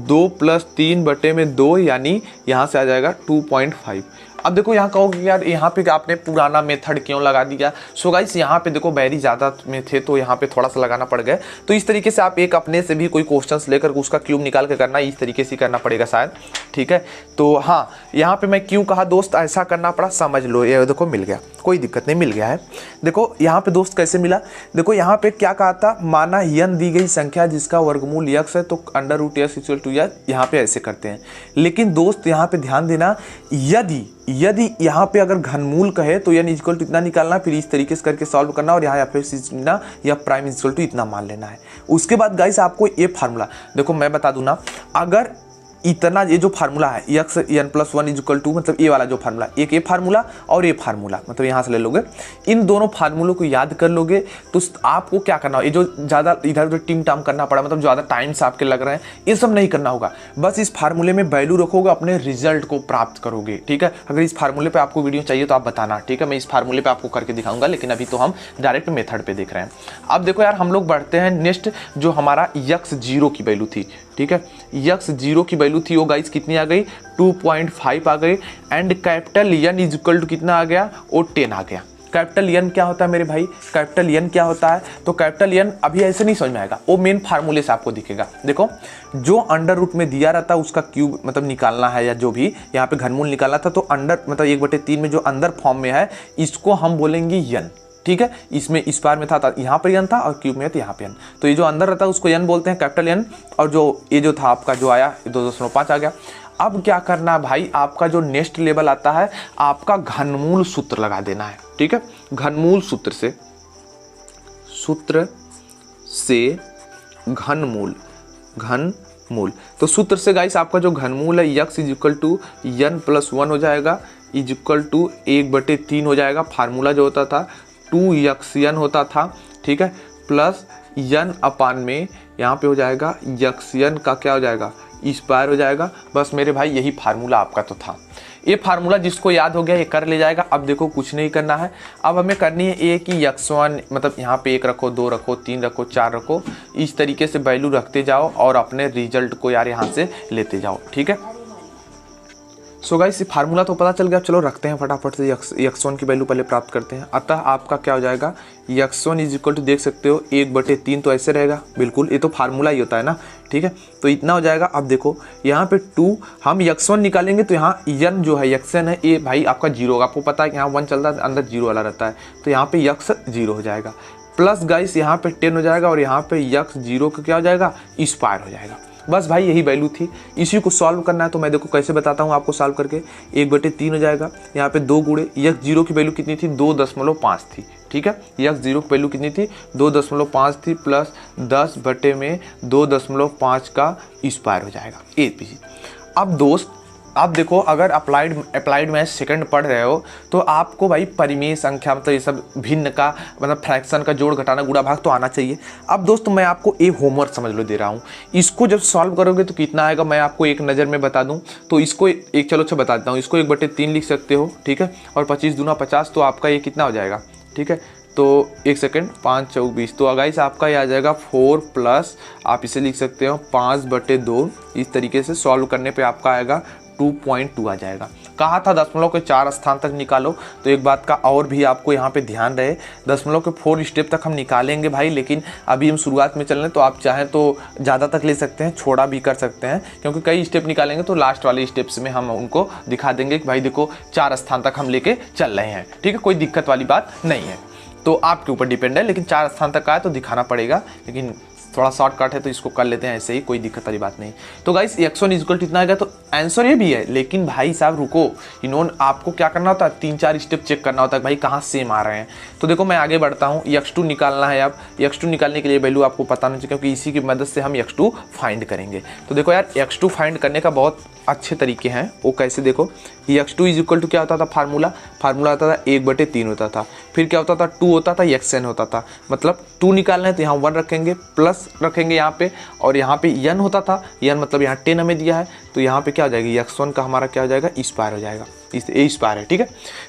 2 + 3/2, यानी यहाँ से आ जाएगा 2.5। अब देखो यहाँ कहोगे यार यहाँ पे आपने पुराना मेथड क्यों लगा दिया। सो गाइस यहाँ पे देखो बैरी ज़्यादा में थे तो यहाँ पे थोड़ा सा लगाना पड़ गया। तो इस तरीके से आप एक अपने से भी कोई क्वेश्चंस लेकर उसका क्यूब निकाल के करना, इस तरीके से करना पड़ेगा शायद। ठीक है, तो हाँ यहाँ पे मैं क्यों कहा दोस्त ऐसा करना पड़ा, समझ लो, ये देखो मिल गया, कोई दिक्कत नहीं, मिल गया है। देखो यहाँ पे दोस्त कैसे मिला, देखो यहाँ पे क्या कहा था, माना n दी गई संख्या जिसका वर्गमूल x है तो √s = यहाँ पे ऐसे करते हैं। लेकिन दोस्त यहाँ पे ध्यान देना, यदि यहाँ पे अगर घनमूल कहे तो n = इतना निकालना, फिर इस तरीके से करके सॉल्व करना और यहाँ या फिर सीखना या प्राइम = इतना मान लेना है। उसके बाद गाइस आपको ये फार्मूला देखो मैं बता दूं ना, अगर इतना ये जो फार्मूला है x n plus one is equal to मतलब ये वाला जो फार्मूला, एक ये फार्मूला और ये फार्मूला मतलब यहाँ से ले लोगे, इन दोनों फार्मूलों को याद कर लोगे तो आपको क्या करना हो, ये जो ज़्यादा इधर उधर टिम टाम करना पड़ा मतलब ज़्यादा टाइम्स आपके लग रहे हैं, ये सब नहीं करना होगा। बस इस फार्मूले में वैल्यू रखोगे, अपने रिजल्ट को प्राप्त करोगे। ठीक है, अगर इस फार्मूले पे आपको वीडियो चाहिए तो आप बताना। ठीक है, मैं इस फार्मूले पे आपको करके दिखाऊंगा, लेकिन अभी तो हम डायरेक्ट मेथड पे देख रहे हैं। अब देखो यार, हम लोग बढ़ते हैं नेक्स्ट, जो हमारा x0 की वैल्यू थी। ठीक है, x0 की वैल्यू थी वो गाइस कितनी आ गई, 2.5 आ गई। And capital N is equal to कितना आ गया, वो 10 आ गया। कैपिटल N क्या होता है मेरे भाई, कैपिटल N क्या होता है, तो कैपिटल N अभी ऐसे नहीं समझ में आएगा, वो मेन फार्मूले से आपको दिखेगा। देखो, जो अंडर रूट में दिया रहता है उसका क्यूब मतलब निकालना है, या जो भी यहाँ पे घनमूल निकालना था, तो अंडर मतलब 1/3 में जो अंदर फॉर्म में है इसको हम बोलेंगे n। ठीक है, इसमें इस बार में था यहाँ पर n था और क्यूब में था यहाँ पे n, तो ये जो अंदर रहता है उसको n बोलते हैं, कैपिटल N। और जो ये जो था आपका जो आया 2.5 आ गया। अब क्या करना है भाई, आपका जो नेक्स्ट लेवल आता है, आपका घनमूल सूत्र लगा देना है। ठीक है, घनमूल सूत्र से घनमूल तो सूत्र से गाइस आपका जो घनमूल है x is equal to n plus 1 हो जाएगा, इज इक्वल टू 1/3 हो जाएगा। फार्मूला जो होता था 2xn होता था। ठीक है, प्लस n अपान में यहाँ पे हो जाएगा xn का क्या हो जाएगा, स्क्वायर हो जाएगा। बस मेरे भाई यही फार्मूला आपका तो था। ये फार्मूला जिसको याद हो गया ये कर ले जाएगा। अब देखो कुछ नहीं करना है, अब हमें करनी है ये कि x1 मतलब यहाँ पे 1 रखो, 2 रखो, 3 रखो, 4 रखो, इस तरीके से वैल्यू रखते जाओ और अपने रिजल्ट को यार यहाँ से लेते जाओ। ठीक है, सो गाइस ये फार्मूला तो पता चल गया, चलो रखते हैं फटाफट से x1 की वैल्यू पहले प्राप्त करते हैं। अतः आपका क्या हो जाएगा, x1 इज इक्वल टू देख सकते हो 1/3 तो ऐसे रहेगा, बिल्कुल ये तो फार्मूला ही होता है ना। ठीक है, तो इतना हो जाएगा। अब देखो यहाँ पे 2 हम x1 निकालेंगे तो यहाँ n जो है xn है ये भाई आपका 0 होगा। आपको पता है कि यहाँ 1 चलता है अंदर 0 वाला रहता है, तो यहाँ पे x 0 हो जाएगा। प्लस गाइस यहाँ पे 10 हो जाएगा और यहाँ पे x0 का क्या हो जाएगा, स्क्वायर हो जाएगा। बस भाई यही वैल्यू थी, इसी को सॉल्व करना है। तो मैं देखो कैसे बताता हूँ आपको सॉल्व करके, 1/3 हो जाएगा। यहाँ पे 2 गुणे x0 की वैल्यू कितनी थी, 2.5 थी। ठीक है, x0 की वैल्यू कितनी थी, 2.5 थी, प्लस 10/2.5 का स्क्वायर हो जाएगा ABC। अब दोस्त आप देखो, अगर अप्लाइड मैथ सेकंड पढ़ रहे हो तो आपको भाई परिमेय संख्या मतलब ये सब भिन्न का मतलब फ्रैक्शन का जोड़ घटाना गुणा भाग तो आना चाहिए। अब दोस्त मैं आपको एक होमवर्क समझ लो दे रहा हूँ, इसको जब सॉल्व करोगे तो कितना आएगा मैं आपको एक नज़र में बता दूँ। तो इसको एक चलो अच्छा बता देता हूँ, इसको 1/3 लिख सकते हो। ठीक है, और 25 दूना 50, तो आपका ये कितना हो जाएगा। ठीक है, तो 1 सेकेंड, 5 चौक 20, तो गाइस आपका ये आ जाएगा 4 प्लस आप इसे लिख सकते हो 5/2। इस तरीके से सॉल्व करने पे आपका आएगा 2.2 आ जाएगा। कहा था दशमलव के 4 स्थान तक निकालो, तो एक बात का और भी आपको यहाँ पे ध्यान रहे, दशमलव के 4 स्टेप तक हम निकालेंगे भाई, लेकिन अभी हम शुरुआत में चल रहे हैं, तो आप चाहें तो ज़्यादा तक ले सकते हैं, छोड़ा भी कर सकते हैं, क्योंकि कई स्टेप निकालेंगे तो लास्ट वाले स्टेप्स में हम उनको दिखा देंगे कि भाई देखो 4 स्थान तक हम लेके चल रहे हैं। ठीक है, कोई दिक्कत वाली बात नहीं है, तो आपके ऊपर डिपेंड है, लेकिन 4 स्थान तक आए तो दिखाना पड़ेगा, लेकिन थोड़ा शॉर्टकट है तो इसको कर लेते हैं ऐसे ही, कोई दिक्कत वाली बात नहीं। तो गाइस x1 इक्वल टू इतना आएगा, तो आंसर ये भी है, लेकिन भाई साहब रुको, इन्होंने आपको क्या करना होता है, 3-4 स्टेप चेक करना होता है भाई कहाँ सेम आ रहे हैं। तो देखो मैं आगे बढ़ता हूँ, x2 निकालना है। अब x2 निकालने के लिए वैल्यू आपको पता नहीं चाहिए, क्योंकि इसी की मदद से हम x2 फाइंड करेंगे। तो देखो यार x2 फाइंड करने का बहुत अच्छे तरीके हैं, वो कैसे देखो, x2 इज इक्वल टू क्या होता था, फार्मूला होता था 1/3 होता था, फिर क्या होता था 2 होता था, xn होता था, मतलब 2 निकालना है तो यहाँ 1 रखेंगे, प्लस रखेंगे यहाँ पे, और यहाँ पे n होता था, n मतलब यहाँ 10 हमें दिया है, तो यहाँ पे क्या हो जाएगा, x1 का हमारा क्या हो जाएगा, स्क्वायर हो जाएगा, इस ए स्क्वायर है। ठीक है,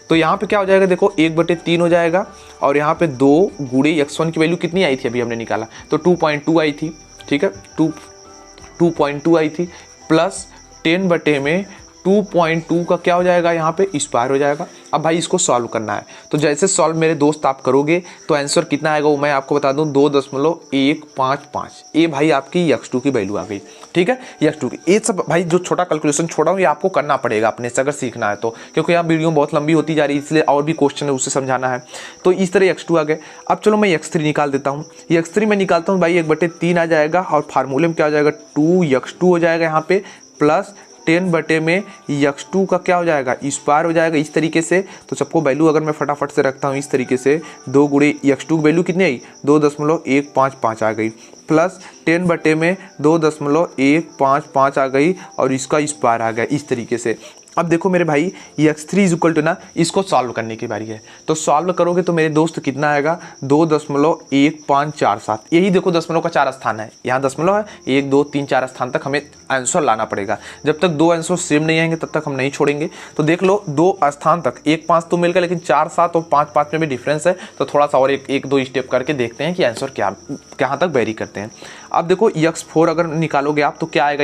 तो यहाँ पे क्या हो जाएगा, देखो 1/3 हो जाएगा, और यहाँ पे 2 गुणे x1 की वैल्यू कितनी आई थी अभी हमने निकाला, तो 2.2 आई थी। ठीक है, 2.2 आई थी, प्लस 10/2 का क्या हो जाएगा, यहाँ पे स्क्वायर हो जाएगा। अब भाई इसको सॉल्व करना है, तो जैसे सॉल्व मेरे दोस्त आप करोगे तो आंसर कितना आएगा वो मैं आपको बता दूं, 2.155। ये भाई आपकी x2 की वैल्यू आ गई। ठीक है, x2 की ये सब भाई जो छोटा कैलकुलेशन छोड़ा हूँ ये आपको करना पड़ेगा अपने से अगर सीखना है तो, क्योंकि यहाँ वीडियो बहुत लंबी होती जा रही है, इसलिए और भी क्वेश्चन है उससे समझाना है। तो इस तरह x2 आ गए। अब चलो मैं x3 निकाल देता हूँ, x3 में निकालता हूँ भाई 1/3 आ जाएगा, और फार्मूले में क्या हो जाएगा, 2x2 हो जाएगा यहाँ पे, प्लस 10 बटे में x2 का क्या हो जाएगा, स्क्वायर हो जाएगा इस तरीके से। तो सबको वैल्यू अगर मैं फटाफट से रखता हूँ इस तरीके से, 2 गुणे x2 की वैल्यू कितनी आई, 2.155 आ गई, प्लस 10 बटे में 2.155 आ गई और इसका स्क्वायर आ गया इस तरीके से। अब देखो मेरे भाई x3 इज इक्वल टू ना, इसको सॉल्व करने की बारी है। तो सॉल्व करोगे तो मेरे दोस्त कितना आएगा, 2.1547। यही देखो दशमलव का 4 स्थान है, यहाँ दशमलव है, 1 2 3 4 स्थान तक हमें आंसर लाना पड़ेगा। जब तक 2 आंसर सेम नहीं आएंगे तब तक हम नहीं छोड़ेंगे। तो देख लो 2 स्थान तक 1 5 तो मिल गया, लेकिन 4 7 और 5 5 में भी डिफरेंस है। तो थोड़ा सा और एक दो स्टेप करके देखते हैं कि आंसर कहाँ तक वेरी करते हैं। अब देखो x4 अगर निकालोगे आप तो क्या आएगा,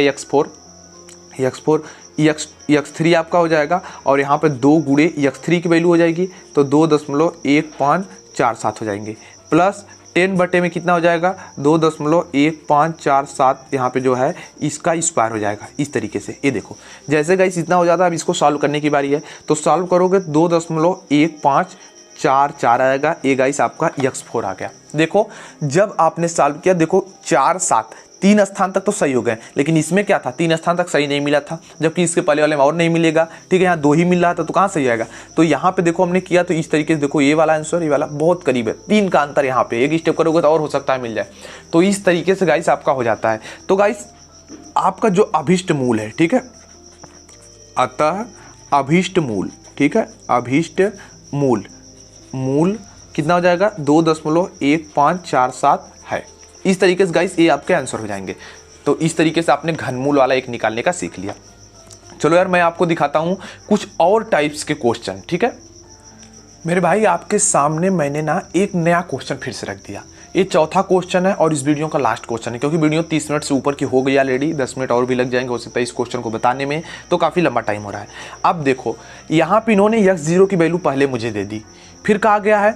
x3 आपका हो जाएगा और यहाँ पे 2 गुणे x3 की वैल्यू हो जाएगी तो 2.1547 हो जाएंगे, प्लस 10 बटे में कितना हो जाएगा, 2.1547 यहाँ पे जो है इसका स्क्वायर हो जाएगा इस तरीके से। ये देखो जैसे गाइस इतना हो जाता है, अब इसको सॉल्व करने की बारी है। तो सॉल्व करोगे 2.1544 आएगा, ये गाइस आपका x4 आ गया। देखो जब आपने सॉल्व किया, देखो 4 7 3 स्थान तक तो सही हो गए, लेकिन इसमें क्या था, 3 स्थान तक सही नहीं मिला था, जबकि इसके पहले वाले में और नहीं मिलेगा। ठीक है, यहाँ 2 ही मिल रहा था तो कहाँ सही आएगा। तो यहाँ पे देखो हमने किया तो इस तरीके से, देखो ये वाला आंसर ये वाला बहुत करीब है, 3 का अंतर यहाँ पे, एक स्टेप करोगे तो और हो सकता है मिल जाए। तो इस तरीके से गाइस आपका हो जाता है। तो गाइस आपका जो अभीष्ट मूल है, ठीक है, अतः अभीष्ट मूल, ठीक है, अभीष्ट मूल कितना हो जाएगा, 2.1547 है। इस तरीके से गाइस ये आपके आंसर हो जाएंगे। तो इस तरीके से आपने घनमूल वाला एक निकालने का सीख लिया। चलो यार मैं आपको दिखाता हूँ कुछ और टाइप्स के क्वेश्चन। ठीक है मेरे भाई, आपके सामने मैंने ना एक नया क्वेश्चन फिर से रख दिया। ये चौथा क्वेश्चन है और इस वीडियो का लास्ट क्वेश्चन है, क्योंकि वीडियो 30 मिनट से ऊपर की हो गई ऑलरेडी, 10 मिनट और भी लग जाएंगे हो सकता है इस क्वेश्चन को बताने में, तो काफ़ी लंबा टाइम हो रहा है। अब देखो यहाँ पे इन्होंने x0 की वैल्यू पहले मुझे दे दी, फिर कहा गया है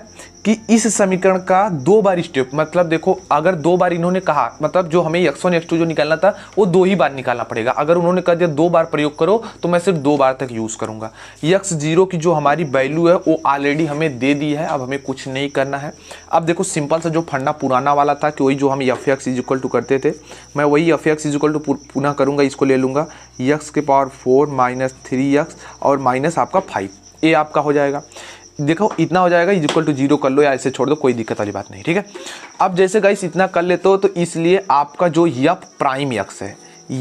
कि इस समीकरण का 2 बार स्टेप, मतलब देखो अगर 2 बार इन्होंने कहा, मतलब जो हमें x1 x2 जो निकालना था वो 2 ही बार निकालना पड़ेगा। अगर उन्होंने कह दिया 2 बार प्रयोग करो तो मैं सिर्फ 2 बार तक यूज़ करूंगा। x0 की जो हमारी वैल्यू है वो ऑलरेडी हमें दे दी है, अब हमें कुछ नहीं करना है। अब देखो सिंपल सा जो फंडा पुराना वाला था कि वही जो हम f(x) = करते थे, मैं वही f(x) = पुनः करूँगा, इसको ले लूँगा x⁴ माइनस 3x और माइनस आपका 5, ये आपका हो जाएगा। देखो इतना हो जाएगा, =0 कर लो या ऐसे छोड़ दो, कोई दिक्कत वाली बात नहीं। ठीक है, अब जैसे गाइस इतना कर लेते हो तो इसलिए आपका जो f'(x) है,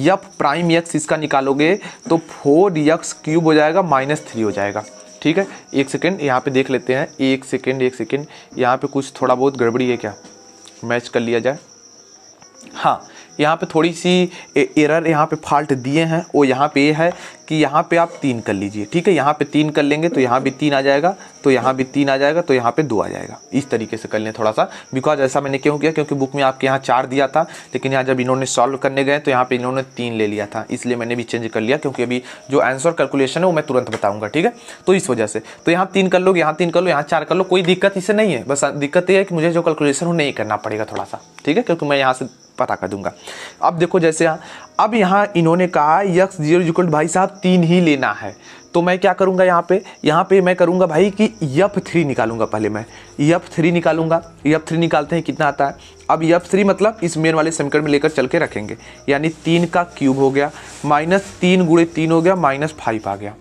f'(x) इसका निकालोगे तो 4x³ हो जाएगा -3 हो जाएगा। ठीक है, एक सेकेंड यहाँ पे देख लेते हैं, एक सेकेंड यहाँ पे कुछ थोड़ा बहुत गड़बड़ी है क्या, मैच कर लिया जाए। हाँ, यहाँ पे थोड़ी सी एरर यहाँ पे फॉल्ट दिए हैं, वो यहाँ पे ये है कि यहाँ पे आप 3 कर लीजिए। ठीक है, यहाँ पे 3 कर लेंगे तो यहाँ भी 3 आ जाएगा, तो यहाँ भी 3 आ जाएगा, तो यहाँ पे 2 आ जाएगा। इस तरीके से कर लें थोड़ा सा, बिकॉज ऐसा मैंने क्यों किया, क्योंकि बुक में आपके यहाँ 4 दिया था, लेकिन यहाँ जब इन्होंने सॉल्व करने गए तो यहाँ पे इन्होंने 3 ले लिया था, इसलिए मैंने भी चेंज कर लिया, क्योंकि अभी जो आंसर कैलकुलेशन है वो मैं तुरंत बताऊँगा। ठीक है, तो इस वजह से तो यहाँ 3 कर लो, यहाँ 3 कर लो, यहाँ 4 कर लो, कोई दिक्कत इससे नहीं है। बस दिक्कत ये है कि मुझे जो कैलकुलेशन वो नहीं करना पड़ेगा थोड़ा सा। ठीक है, क्योंकि मैं यहाँ से पता कर दूंगा। अब देखो जैसे अब यहाँ इन्होंने कहा x0 = भाई साहब 3 ही लेना है, तो मैं क्या करूँगा, यहाँ पे मैं करूँगा भाई कि f3 निकालूंगा। पहले मैं f3 निकालूंगा, f3 निकालते हैं कितना आता है। अब f3 मतलब इस मेन वाले समीकरण में लेकर चल के रखेंगे, यानी 3 का क्यूब हो गया, -3 × 3 हो गया, -5 आ गया।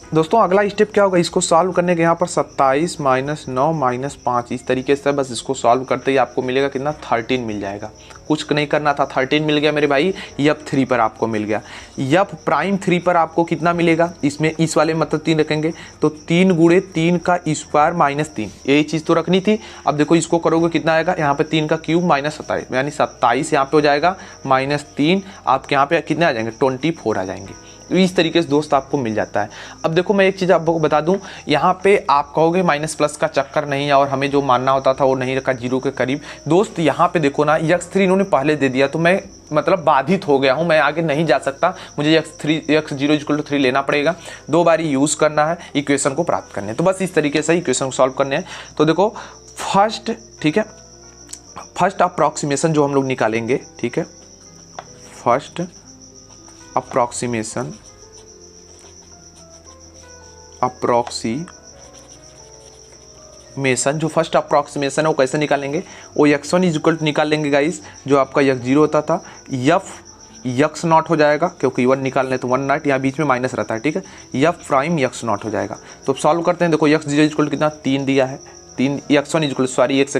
दोस्तों अगला स्टेप क्या होगा, इसको सॉल्व करने के यहाँ पर 27 - 9 - 5 इस तरीके से बस इसको सॉल्व करते ही आपको मिलेगा कितना, 13 मिल जाएगा। कुछ नहीं करना था, 13 मिल गया मेरे भाई, f3 पर आपको मिल गया। f'3 पर आपको कितना मिलेगा, इसमें इस वाले मतलब 3 रखेंगे तो 3 × 3 का स्क्वायर -3, यही चीज़ तो रखनी थी। अब देखो इसको करोगे कितना आएगा, यहाँ पे 3 का क्यूब -27, यानी 27 यहाँ पे हो जाएगा, -3 आपके यहाँ पे कितने आ जाएंगे, 24 आ जाएंगे। तो इस तरीके से दोस्त आपको मिल जाता है। अब देखो मैं एक चीज़ आपको बता दूं, यहाँ पे आप कहोगे माइनस प्लस का चक्कर नहीं है और हमें जो मानना होता था वो नहीं रखा 0 के करीब। दोस्त यहाँ पे देखो ना, x3 इन्होंने पहले दे दिया तो मैं मतलब बाधित हो गया हूँ, मैं आगे नहीं जा सकता, मुझे x0 = 3 लेना पड़ेगा। 2 बार यूज़ करना है इक्वेशन को प्राप्त करने, तो बस इस तरीके से इक्वेशन को सॉल्व करने हैं। तो देखो फर्स्ट, ठीक है, फर्स्ट अप्रॉक्सीमेशन जो हम लोग निकालेंगे, ठीक है, फर्स्ट अप्रॉक्सीमेशन जो फर्स्ट अप्रॉक्सीमेशन है वो कैसे निकालेंगे, वो x1 = निकाल लेंगे गाइस, जो आपका x0 होता था यक्स नॉट हो जाएगा, क्योंकि 1 निकालने तो 1 नॉट, यहाँ बीच में माइनस रहता है, ठीक है, यफ प्राइम यक्स नॉट हो जाएगा। तो अब सॉल्व करते हैं। देखो यक्स जीरो इक्वल कितना 3 दिया है, 3 यक्स वन इक्वल, सॉरी एक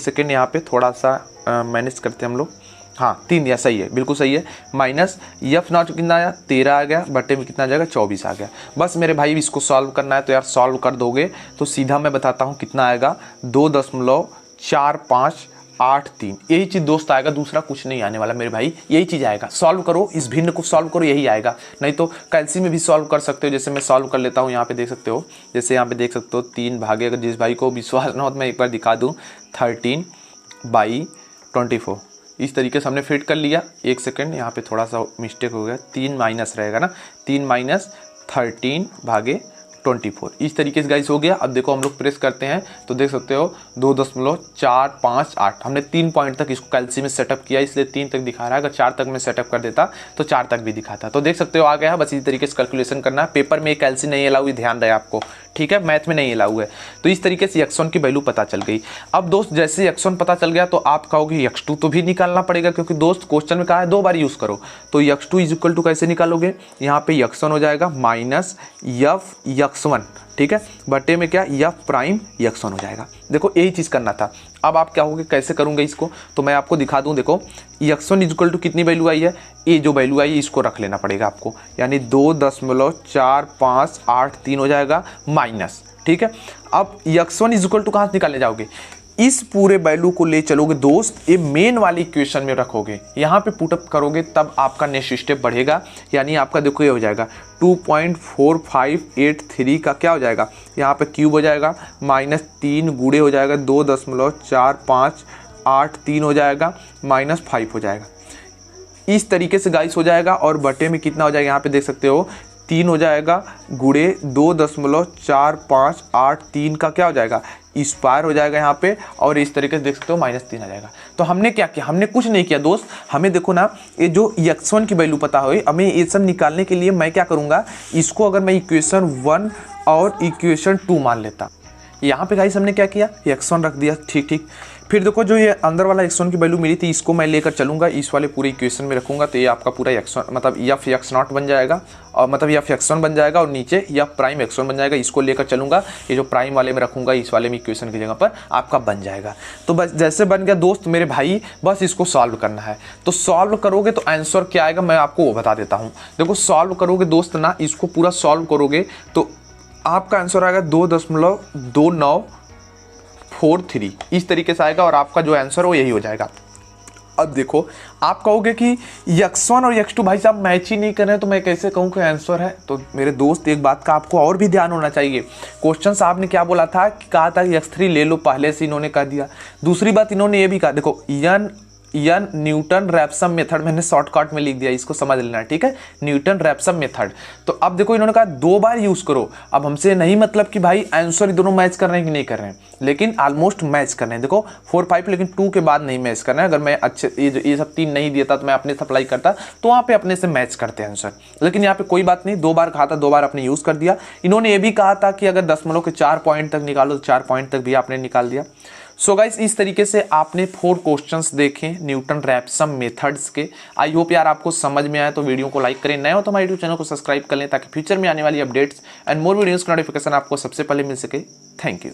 सेकेंड यहाँ पे थोड़ा सा मैनेज करते हैं हम लोग। हाँ 3 दिया, सही है, बिल्कुल सही है। माइनस यफ नॉट कितना आया 13 आ गया, बटे में कितना आ जाएगा 24 आ गया। बस मेरे भाई इसको सॉल्व करना है, तो यार सॉल्व कर दोगे तो सीधा मैं बताता हूँ कितना आएगा, 2.4583। यही चीज़ दोस्त आएगा, दूसरा कुछ नहीं आने वाला मेरे भाई, यही चीज़ आएगा। सॉल्व करो, इस भिन्न को सॉल्व करो, यही आएगा। नहीं तो कैलसी में भी सॉल्व कर सकते हो, जैसे मैं सॉल्व कर लेता हूँ, यहाँ पे देख सकते हो, जैसे यहाँ पे देख सकते हो 3 भागे, अगर जिस भाई को विश्वास ना हो तो मैं एक बार दिखा दूँ, 13/24 इस तरीके से हमने फिट कर लिया। एक सेकेंड, यहाँ पे थोड़ा सा मिस्टेक हो गया, 3 माइनस रहेगा ना, 3 माइनस 13/24 इस तरीके से गाइस हो गया। अब देखो हम लोग प्रेस करते हैं तो देख सकते हो 2.458। हमने 3 पॉइंट तक इसको कैलसी में सेटअप किया, इसलिए 3 तक दिखा रहा है। अगर 4 तक मैं सेटअप कर देता तो 4 तक भी दिखाता। तो देख सकते हो आ गया है। बस इसी तरीके से कैलकुलेशन करना है। पेपर में कैलसी नहीं अलाउ, ये ध्यान रहे आपको, ठीक है, मैथ में नहीं अलाउ है। तो इस तरीके से x1 की वैल्यू पता चल गई। अब दोस्त जैसे x1 पता चल गया तो आप कहोगे x2 तो भी निकालना पड़ेगा, क्योंकि दोस्त क्वेश्चन में कहा है 2 बार यूज करो। तो x2 इज इक्वल टू कैसे निकालोगे, यहाँ पे x1 हो जाएगा माइनस यफ x1, ठीक है, बटे में क्या यफ प्राइम x1 हो जाएगा। देखो यही चीज़ करना था। अब आप क्या होगे, कैसे करूँगा इसको, तो मैं आपको दिखा दूँ। देखो x1 इज इक्वल टू कितनी वैल्यू आई है, ये जो वैल्यू आई है इसको रख लेना पड़ेगा आपको, यानी 2.4583 हो जाएगा माइनस, ठीक है। अब x1 इज इक्वल टू कहाँ से निकालने जाओगे, इस पूरे वैल्यू को ले चलोगे दोस्त, ये मेन वाली इक्वेशन में रखोगे, यहाँ पे पुटअप करोगे, तब आपका नेक्स्ट स्टेप बढ़ेगा। यानी आपका देखो ये हो जाएगा 2.4583 का क्या हो जाएगा, यहाँ पे क्यूब हो जाएगा, माइनस 3 गुणे हो जाएगा 2.4583 हो जाएगा, माइनस 5 हो जाएगा। इस तरीके से गाइस हो जाएगा। और बटे में कितना हो जाएगा, यहाँ पे देख सकते हो 3 हो जाएगा, गुणे 2.4583 का क्या हो जाएगा, स्क्वायर हो जाएगा यहाँ पे, और इस तरीके से देख सकते हो -3 आ जाएगा। तो हमने क्या किया, हमने कुछ नहीं किया दोस्त। हमें देखो ना, ये जो x1 की वैल्यू पता हो, हमें ये सब निकालने के लिए मैं क्या करूँगा, इसको अगर मैं इक्वेशन 1 और इक्वेशन 2 मान लेता, यहाँ पे गाइस हमने क्या किया, x1 रख दिया, ठीक। फिर देखो जो ये अंदर वाला x1 की वैल्यू मिली थी, इसको मैं लेकर चलूंगा, इस वाले पूरे इक्वेशन में रखूंगा, तो ये आपका पूरा x1 मतलब यफ x0 बन जाएगा, और मतलब यफ x1 बन जाएगा, और नीचे यफ प्राइम x1 बन जाएगा। इसको लेकर चलूंगा, ये जो प्राइम वाले में रखूंगा, इस वाले में इक्वेशन की जगह पर आपका बन जाएगा। तो बस जैसे बन गया दोस्त मेरे भाई, बस इसको सॉल्व करना है। तो सॉल्व करोगे तो आंसर क्या आएगा, मैं आपको वो बता देता हूँ। देखो सॉल्व करोगे दोस्त ना, इसको पूरा सॉल्व करोगे तो आपका आंसर आएगा 2.2943 इस तरीके से आएगा, और आपका जो आंसर हो यही हो जाएगा। अब देखो आप कहोगे कि x1 और x2 भाई साहब मैच ही नहीं कर रहे हैं, तो मैं कैसे कहूँ कि आंसर है। तो मेरे दोस्त एक बात का आपको और भी ध्यान होना चाहिए। क्वेश्चन साहब ने क्या बोला था, कि कहा था कि x3 ले लो, पहले से इन्होंने कह दिया। दूसरी बात इन्होंने ये भी कहा, देखो यन न्यूटन रैप्सम मेथड, मैंने शॉर्टकट में लिख दिया, इसको समझ लेना, ठीक है, न्यूटन रैप्सम मेथड। तो अब देखो इन्होंने कहा 2 बार यूज करो। अब हमसे नहीं मतलब कि भाई आंसर दोनों मैच कर रहे हैं कि नहीं कर रहे हैं, लेकिन ऑलमोस्ट मैच कर रहे हैं। देखो 4, 5, लेकिन 2 के बाद नहीं मैच करना है। अगर मैं अच्छे ये सब 3 नहीं देता तो मैं अपने से अप्लाई करता, तो वहाँ पे अपने से मैच करते हैं आंसर। लेकिन यहाँ पे कोई बात नहीं, 2 बार कहा था, 2 बार आपने यूज कर दिया। इन्होंने ये भी कहा था कि अगर 10 के 4 पॉइंट तक निकालो, तो 4 पॉइंट तक भी आपने निकाल दिया। सो गाइस इस तरीके से आपने 4 क्वेश्चंस देखे न्यूटन रैप्सम मेथड्स के। आई होप यार आपको समझ में आया। तो वीडियो को लाइक करें, नए हो तो हमारे यूट्यूब चैनल को सब्सक्राइब कर लें, ताकि फ्यूचर में आने वाली अपडेट्स एंड मोर वीडियोस का नोटिफिकेशन आपको सबसे पहले मिल सके। Thank you.